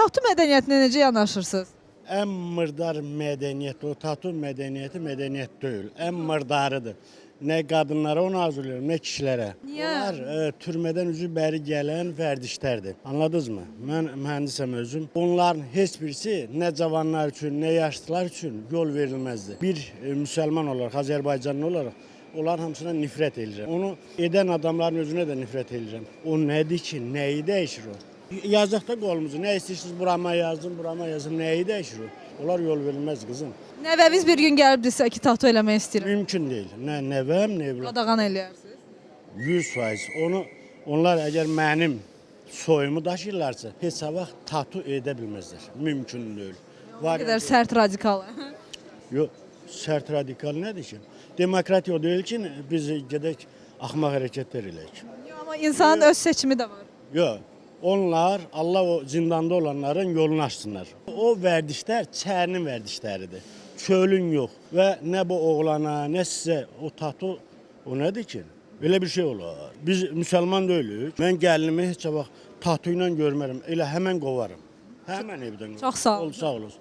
tatu mədəniyyətinə necə yanaşırsınız? En mırdar medeniyet, o tatu medeniyeti medeniyet değil. En mırdarıdır. Ne kadınlara onu hazırlıyor, ne kişilere. Niye? Onlar türmeden üzü beri gelen ferdişlerdir. Anladınız mı? Ben mühendisem özüm. Onların hiçbirisi ne cavanlar için, ne yaşlılar için yol verilmezdi. Bir Müslüman olarak, Azerbaycanlı olarak onların hamısına nifret edeceğim. Onu eden adamların özüne de nifret edeceğim. O nedir ki, neyi değişir o? Yazıqda qolumuzu, nə istəyirsiniz burama yazın, burama yazın, nəyi dəyişir o? Onlar yol verilməz qızım. Nəvəviz bir gün gəlib desə ki, tatu eləmək istəyirəm. Mümkün deyil. Nə nəvəm, nə evlat. Qadağan eləyərsiniz. 100%. Onlar əgər mənim soyumu daşıyırlarsa, heç vaxt tatu edə bilməzlər. Mümkün deyil. Ne qədər sərt radikal. Yox, sərt radikal nədir ki? Demokratiya o deyil ki, biz gedək axmaq hərəkətlər eləyək. Amma insanın öz seçimi də var. Yox. Onlar Allah o zindanda olanların yolunu açsınlar. O vərdişlər çərinin vərdişləridir. Çölün yox. Və nə bu oğlana, nə sizə o tatu, o nədir ki? Belə bir şey olar. Biz müsəlman deyilik. Mən gəlinimi heç vaxt tatu ilə görmərəm. Elə həmən qovarım. Həmən evdən. Çox sağ ol. Sağ olun.